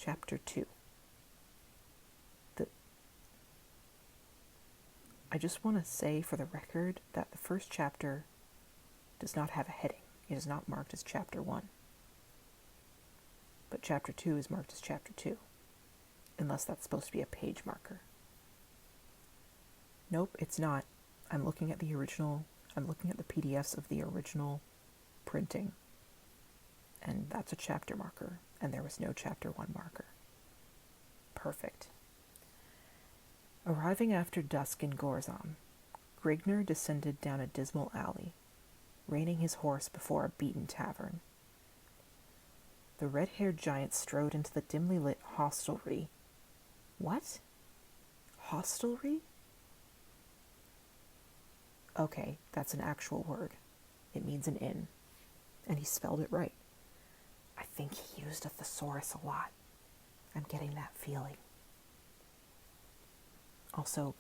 Chapter 2. I just want to say for the record that the first chapter does not have a heading. It is not marked as Chapter 1. But Chapter 2 is marked as Chapter 2, unless that's supposed to be a page marker. Nope, it's not. I'm looking at the PDFs of the original printing, and that's a chapter marker, and there was no Chapter 1 marker. Perfect. Arriving after dusk in Gorzon, Grigner descended down a dismal alley, reining his horse before a beaten tavern. The red-haired giant strode into the dimly lit hostelry. What? Hostelry? Okay, that's an actual word. It means an inn. And he spelled it right. I think he used a thesaurus a lot. I'm getting that feeling. Also,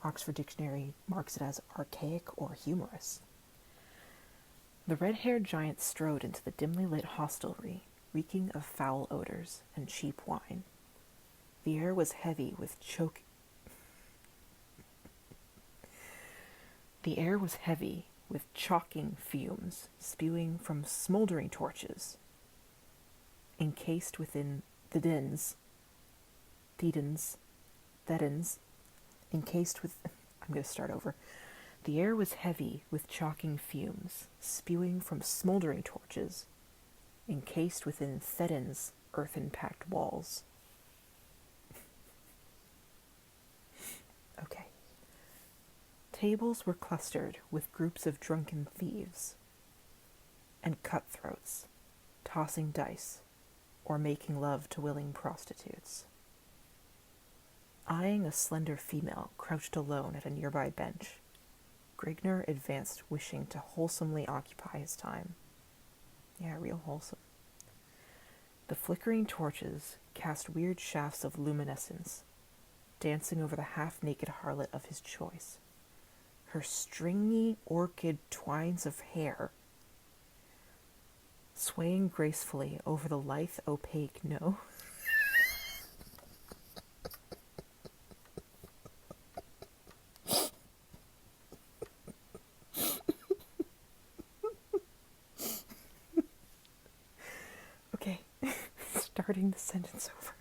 Oxford Dictionary marks it as archaic or humorous. The red-haired giant strode into the dimly lit hostelry, reeking of foul odors and cheap wine. The air was heavy with choking fumes spewing from smoldering torches. Encased within I'm going to start over. The air was heavy with choking fumes, spewing from smoldering torches, encased within Thedan's earthen-packed walls. Okay. Tables were clustered with groups of drunken thieves and cutthroats, tossing dice or making love to willing prostitutes. Eyeing a slender female crouched alone at a nearby bench, Grigner advanced, wishing to wholesomely occupy his time. Yeah, real wholesome. The flickering torches cast weird shafts of luminescence, dancing over the half-naked harlot of his choice. Her stringy orchid twines of hair swaying gracefully over the lithe, opaque nose. Okay, starting the sentence over.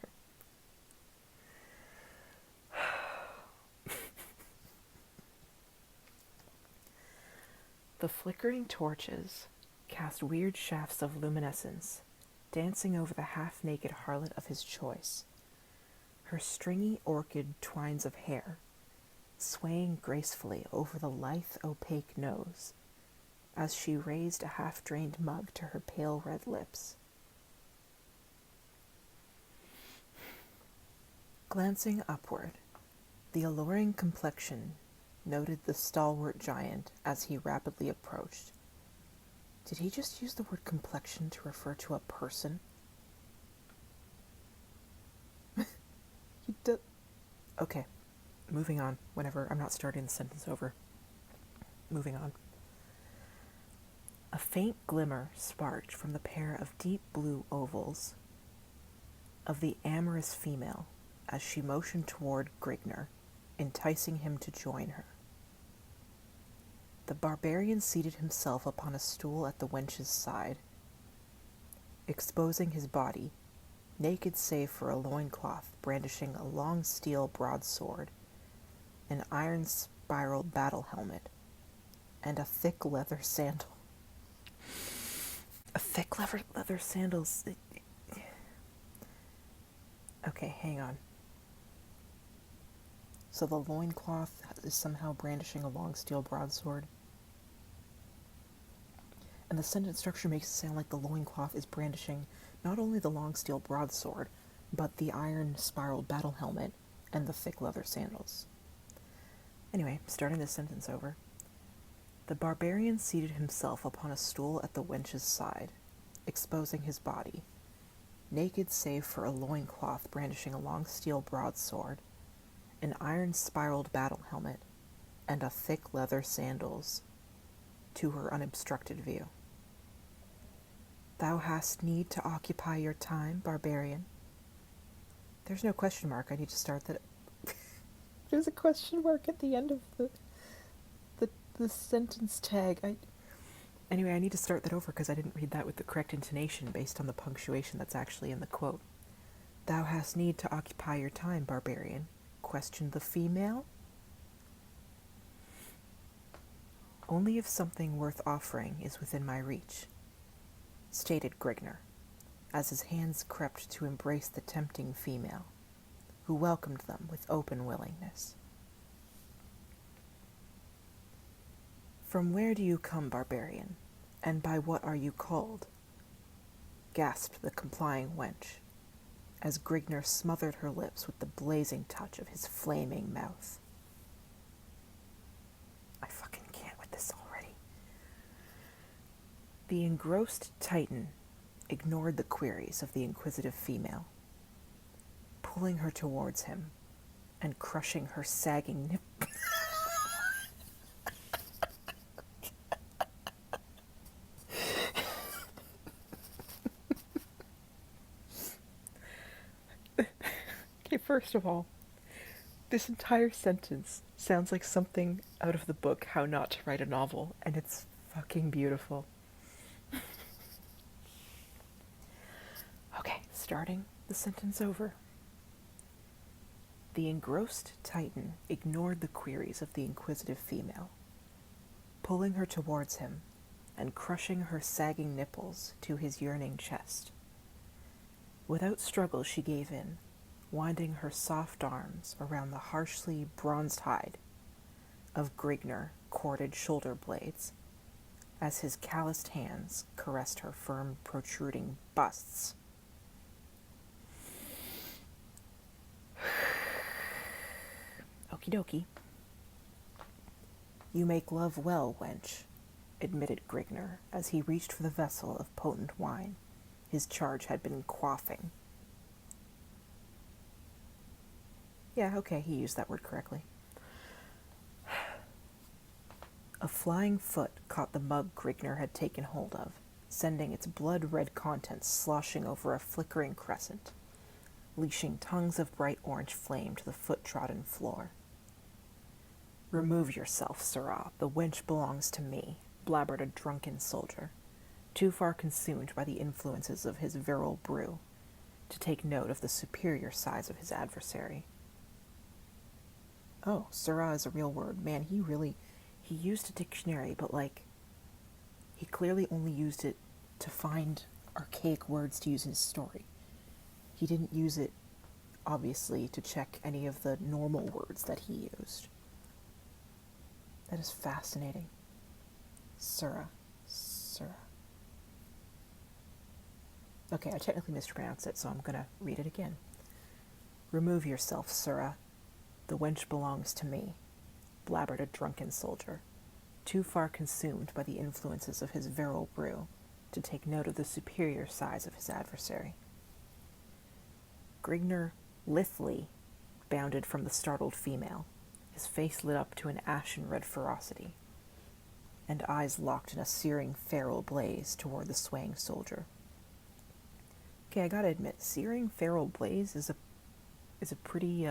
The flickering torches cast weird shafts of luminescence, dancing over the half-naked harlot of his choice. Her stringy orchid twines of hair, swaying gracefully over the lithe, opaque nose, as she raised a half-drained mug to her pale red lips. Glancing upward, the alluring complexion noted the stalwart giant as he rapidly approached. Did he just use the word complexion to refer to a person? He did. Okay, moving on. Whenever I'm not starting the sentence over. Moving on. A faint glimmer sparked from the pair of deep blue ovals of the amorous female as she motioned toward Grigner, enticing him to join her. The barbarian seated himself upon a stool at the wench's side, exposing his body, naked save for a loincloth brandishing a long steel broadsword, an iron spiraled battle helmet, and a thick leather sandal. A thick leather sandals. Okay, hang on. So the loincloth is somehow brandishing a long steel broadsword. And the sentence structure makes it sound like the loincloth is brandishing not only the long steel broadsword, but the iron spiraled battle helmet and the thick leather sandals. Anyway, starting this sentence over. The barbarian seated himself upon a stool at the wench's side, exposing his body, naked save for a loincloth brandishing a long steel broadsword, an iron spiraled battle helmet, and a thick leather sandals, to her unobstructed view. Thou hast need to occupy your time, barbarian, There's no question mark. I need to start that. There's a question mark at the end of the sentence tag. Anyway, I need to start that over because I didn't read that with the correct intonation based on the punctuation that's actually in the quote. Thou hast need to occupy your time, barbarian. Questioned the female. Only if something worth offering is within my reach, stated Grigner, as his hands crept to embrace the tempting female, who welcomed them with open willingness. From where do you come, barbarian, and by what are you called? Gasped the complying wench, as Grigner smothered her lips with the blazing touch of his flaming mouth. I fucking can't with this already. The engrossed Titan ignored the queries of the inquisitive female, pulling her towards him and crushing her sagging nip. Okay, first of all, this entire sentence sounds like something out of the book How Not to Write a Novel, and it's fucking beautiful. Okay, starting the sentence over. The engrossed Titan ignored the queries of the inquisitive female, pulling her towards him and crushing her sagging nipples to his yearning chest. Without struggle she gave in, winding her soft arms around the harshly bronzed hide of Grigner corded shoulder blades, as his calloused hands caressed her firm, protruding busts. Okie dokie. You make love well, wench, admitted Grigner, as he reached for the vessel of potent wine his charge had been quaffing. Yeah, okay, he used that word correctly. A flying foot caught the mug Grigner had taken hold of, sending its blood-red contents sloshing over a flickering crescent, leashing tongues of bright orange flame to the foot-trodden floor. Remove yourself, sirrah, the wench belongs to me, blabbered a drunken soldier, too far consumed by the influences of his virile brew to take note of the superior size of his adversary. Oh, sirrah is a real word. Man, he used a dictionary, but he clearly only used it to find archaic words to use in his story. He didn't use it, obviously, to check any of the normal words that he used. That is fascinating. Sirrah. Okay, I technically mispronounced it, so I'm gonna read it again. Remove yourself, sirrah. The wench belongs to me, blabbered a drunken soldier, too far consumed by the influences of his virile brew to take note of the superior size of his adversary. Grigner lithely bounded from the startled female, his face lit up to an ashen-red ferocity, and eyes locked in a searing feral blaze toward the swaying soldier. Okay, I gotta admit, searing feral blaze is a pretty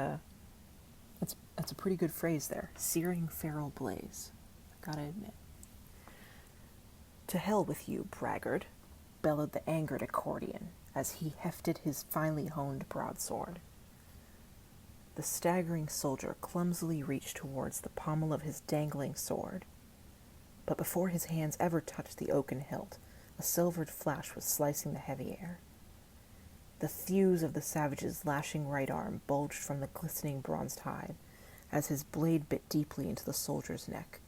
that's a pretty good phrase there. Searing feral blaze. I gotta admit. To hell with you, braggart, bellowed the angered accordion as he hefted his finely honed broadsword. The staggering soldier clumsily reached towards the pommel of his dangling sword, but before his hands ever touched the oaken hilt, a silvered flash was slicing the heavy air. The thews of the savage's lashing right arm bulged from the glistening bronzed hide as his blade bit deeply into the soldier's neck,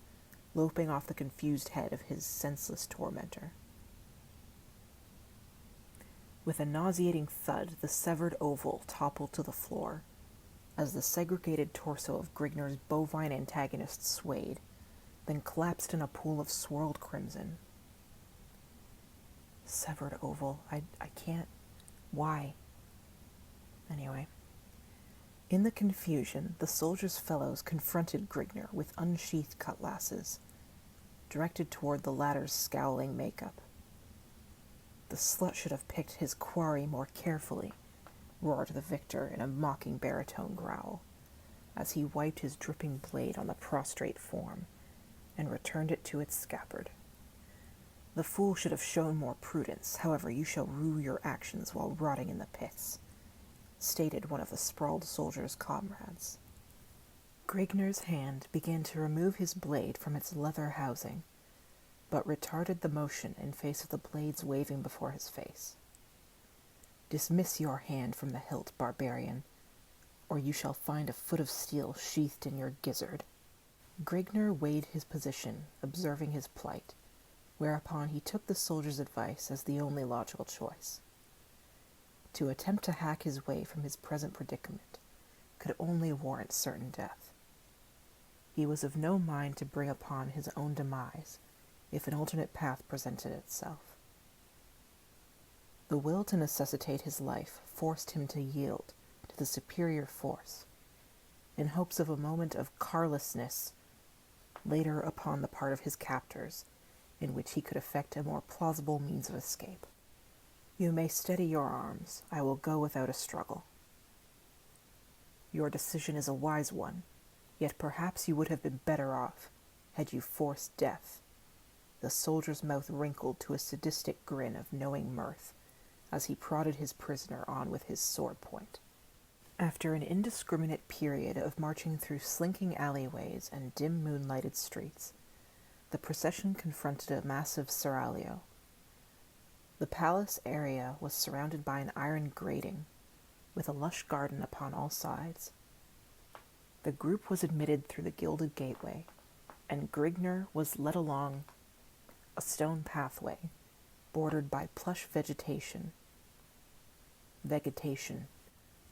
loping off the confused head of his senseless tormentor. With a nauseating thud, the severed oval toppled to the floor as the segregated torso of Grigner's bovine antagonist swayed, then collapsed in a pool of swirled crimson. Severed oval. I can't... Why? Anyway. In the confusion, the soldiers' fellows confronted Grigner with unsheathed cutlasses, directed toward the latter's scowling makeup. The slut should have picked his quarry more carefully, roared the victor in a mocking baritone growl, as he wiped his dripping blade on the prostrate form and returned it to its scabbard. The fool should have shown more prudence, however you shall rue your actions while rotting in the pits, stated one of the sprawled soldier's comrades. Grigner's hand began to remove his blade from its leather housing, but retarded the motion in face of the blades waving before his face. Dismiss your hand from the hilt, barbarian, or you shall find a foot of steel sheathed in your gizzard. Grigner weighed his position, observing his plight, whereupon he took the soldier's advice as the only logical choice. To attempt to hack his way from his present predicament could only warrant certain death. He was of no mind to bring upon his own demise if an alternate path presented itself. The will to necessitate his life forced him to yield to the superior force, in hopes of a moment of carlessness later upon the part of his captors, in which he could effect a more plausible means of escape. You may steady your arms. I will go without a struggle. Your decision is a wise one, yet perhaps you would have been better off had you forced death. The soldier's mouth wrinkled to a sadistic grin of knowing mirth as he prodded his prisoner on with his sword point. After an indiscriminate period of marching through slinking alleyways and dim moonlighted streets, the procession confronted a massive seraglio. The palace area was surrounded by an iron grating, with a lush garden upon all sides. The group was admitted through the gilded gateway, and Grigner was led along a stone pathway bordered by plush vegetation,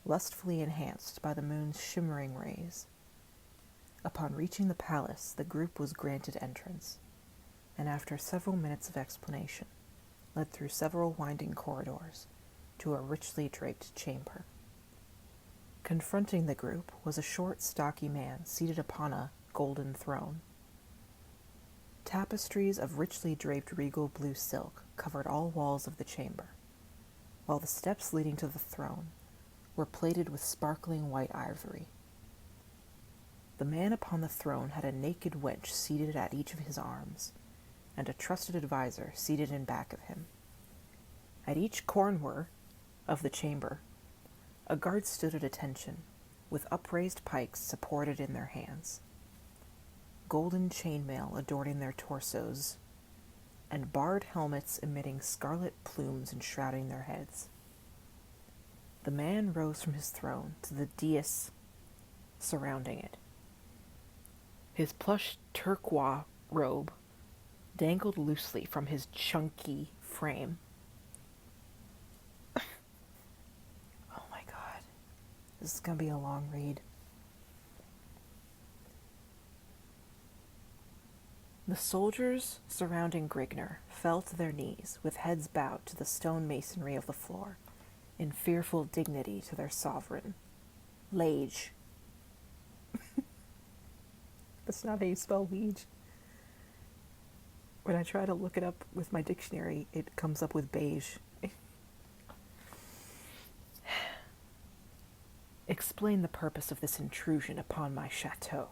lustfully enhanced by the moon's shimmering rays. Upon reaching the palace, the group was granted entrance, and after several minutes of explanation, led through several winding corridors to a richly draped chamber. Confronting the group was a short, stocky man seated upon a golden throne. Tapestries of richly draped regal blue silk covered all walls of the chamber, while the steps leading to the throne were plated with sparkling white ivory. The man upon the throne had a naked wench seated at each of his arms, and a trusted adviser seated in back of him. At each corner of the chamber, a guard stood at attention, with upraised pikes supported in their hands, golden chainmail adorning their torsos, and barred helmets emitting scarlet plumes enshrouding their heads. The man rose from his throne to the dais surrounding it. His plush turquoise robe dangled loosely from his chunky frame. Oh my god. This is going to be a long read. The soldiers surrounding Grigner fell to their knees, with heads bowed to the stone masonry of the floor, in fearful dignity to their sovereign. Lage. That's not how you spell liege. When I try to look it up with my dictionary, it comes up with beige. Explain the purpose of this intrusion upon my chateau.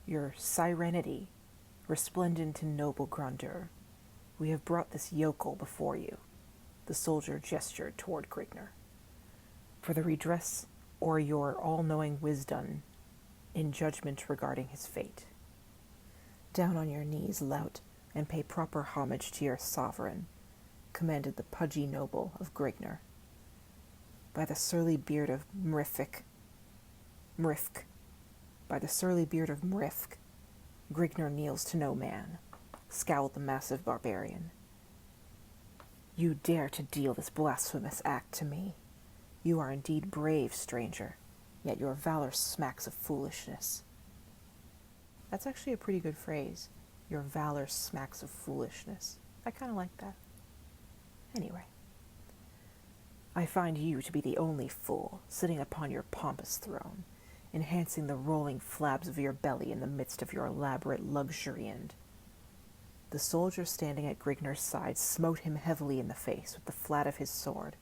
Your serenity, resplendent in noble grandeur, we have brought this yokel before you. The soldier gestured toward Grigner. For the redress or your all-knowing wisdom in judgment regarding his fate. Down on your knees, lout, and pay proper homage to your sovereign, commanded the pudgy noble of Grigner. By the surly beard of Mrifk, Grigner kneels to no man, scowled the massive barbarian. You dare to deal this blasphemous act to me. You are indeed brave, stranger, yet your valor smacks of foolishness. That's actually a pretty good phrase. Your valor smacks of foolishness. I kind of like that. Anyway. I find you to be the only fool sitting upon your pompous throne, enhancing the rolling flabs of your belly in the midst of your elaborate luxury, and the soldier standing at Grigner's side smote him heavily in the face with the flat of his sword,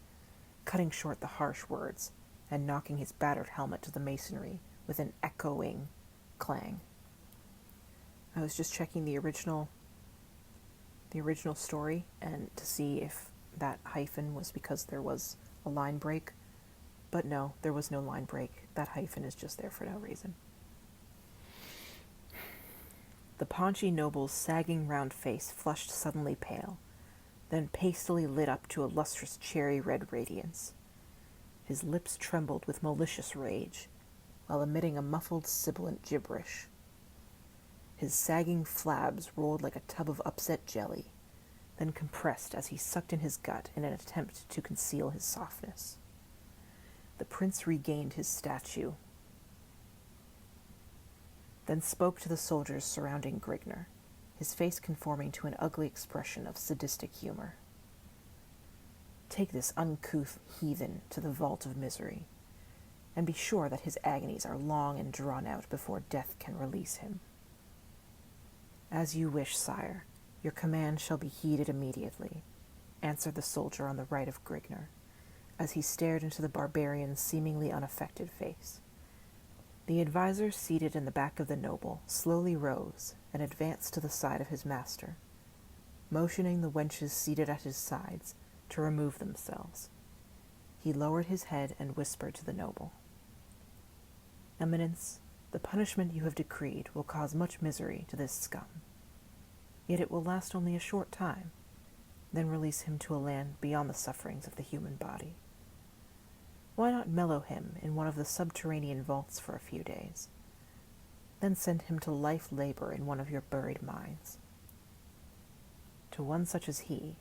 cutting short the harsh words and knocking his battered helmet to the masonry with an echoing clang. I was just checking the original story and to see if that hyphen was because there was a line break, but no, there was no line break. That hyphen is just there for no reason. The paunchy noble's sagging round face flushed suddenly pale, then pastily lit up to a lustrous cherry-red radiance. His lips trembled with malicious rage, while emitting a muffled sibilant gibberish. His sagging flabs rolled like a tub of upset jelly, then compressed as he sucked in his gut in an attempt to conceal his softness. The prince regained his statue, then spoke to the soldiers surrounding Grigner, his face conforming to an ugly expression of sadistic humor. Take this uncouth heathen to the vault of misery, and be sure that his agonies are long and drawn out before death can release him. As you wish, sire. Your command shall be heeded immediately, answered the soldier on the right of Grigner, as he stared into the barbarian's seemingly unaffected face. The advisor seated in the back of the noble slowly rose and advanced to the side of his master, motioning the wenches seated at his sides to remove themselves. He lowered his head and whispered to the noble. Eminence, the punishment you have decreed will cause much misery to this scum. Yet it will last only a short time, then release him to a land beyond the sufferings of the human body. Why not mellow him in one of the subterranean vaults for a few days, then send him to life labor in one of your buried mines? To one such as he,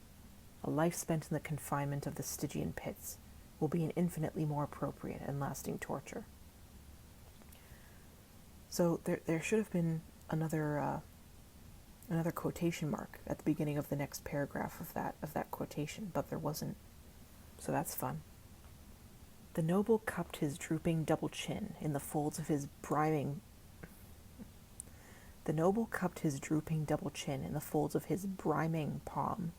a life spent in the confinement of the Stygian pits will be an infinitely more appropriate and lasting torture. So there should have been another quotation mark at the beginning of the next paragraph of that quotation, but there wasn't. So that's fun. The noble cupped his drooping double chin in the folds of his brimming palm,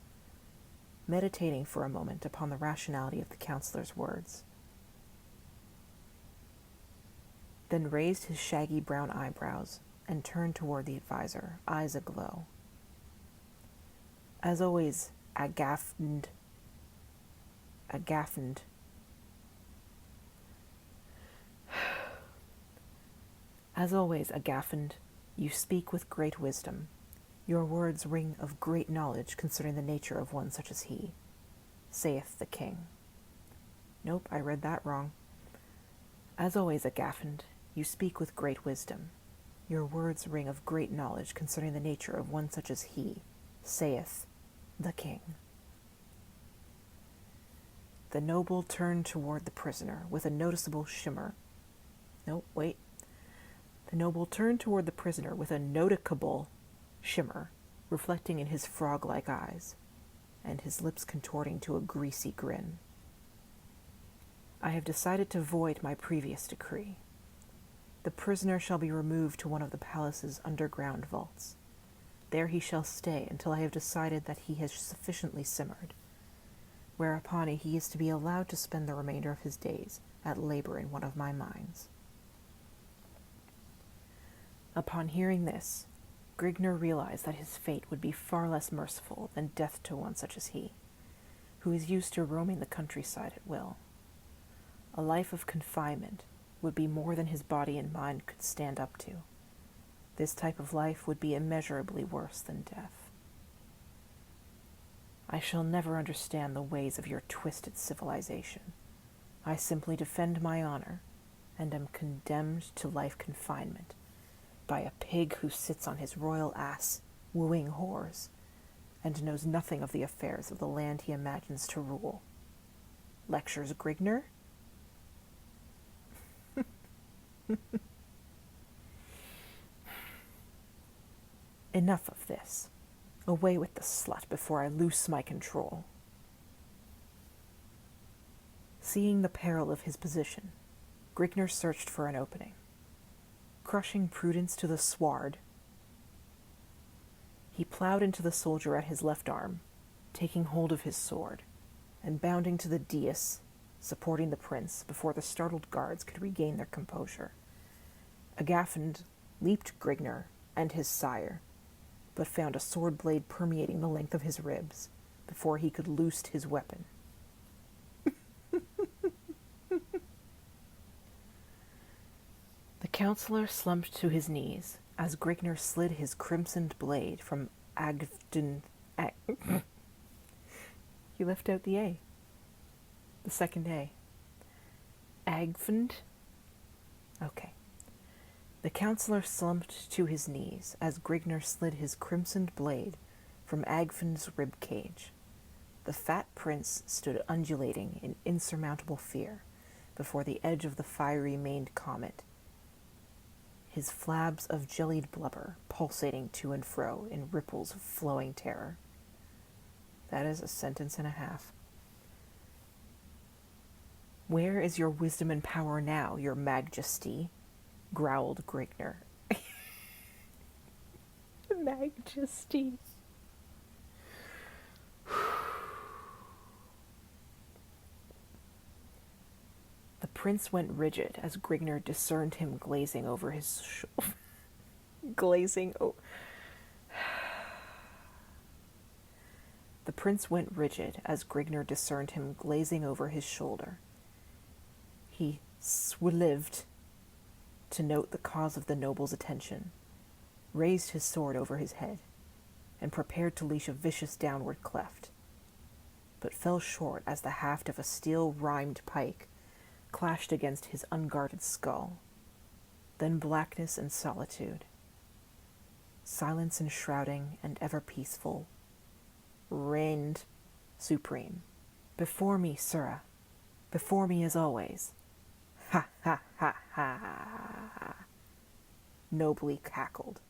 meditating for a moment upon the rationality of the counselor's words. Then raised his shaggy brown eyebrows and turned toward the advisor, eyes aglow. As always, agaffned. As always, agaffned, you speak with great wisdom. Your words ring of great knowledge concerning the nature of one such as he, saith the king. Nope, I read that wrong. As always, agaffned, you speak with great wisdom. Your words ring of great knowledge concerning the nature of one such as he, saith the king. The noble turned toward the prisoner with a noticeable shimmer. The noble turned toward the prisoner with a noticeable shimmer, reflecting in his frog-like eyes, and his lips contorting to a greasy grin. I have decided to void my previous decree. The prisoner shall be removed to one of the palace's underground vaults. There he shall stay until I have decided that he has sufficiently simmered, whereupon he is to be allowed to spend the remainder of his days at labor in one of my mines. Upon hearing this, Grigner realized that his fate would be far less merciful than death to one such as he, who is used to roaming the countryside at will. A life of confinement would be more than his body and mind could stand up to. This type of life would be immeasurably worse than death. I shall never understand the ways of your twisted civilization. I simply defend my honor, and am condemned to life confinement by a pig who sits on his royal ass, wooing whores, and knows nothing of the affairs of the land he imagines to rule. Lectures Grigner? Enough of this. Away with the slut before I loose my control. Seeing the peril of his position, Grigner searched for an opening. Crushing prudence to the sward, he plowed into the soldier at his left arm, taking hold of his sword, and bounding to the dais, supporting the prince before the startled guards could regain their composure. Agafnd leaped Grigner and his sire, but found a sword blade permeating the length of his ribs before he could loose his weapon. The counselor slumped to his knees as Grigner slid his crimsoned blade from Agfden. You left out the A. The second A. Agfnd? Okay. The counselor slumped to his knees as Grigner slid his crimsoned blade from Agfnd's rib cage. The fat prince stood undulating in insurmountable fear before the edge of the fiery-maned comet, his flabs of jellied blubber pulsating to and fro in ripples of flowing terror. That is a sentence and a half. "Where is your wisdom and power now, your majesty?" growled Grigner. Majesty. The prince went rigid as Grigner discerned him glazing over his The prince went rigid as Grigner discerned him glazing over his shoulder. He swillived to note the cause of the noble's attention, raised his sword over his head, and prepared to leash a vicious downward cleft, but fell short as the haft of a steel-rimed pike clashed against his unguarded skull. Then blackness and solitude. Silence enshrouding and ever peaceful reigned supreme. "Before me, sirrah, before me as always." Ha ha ha ha, nobly cackled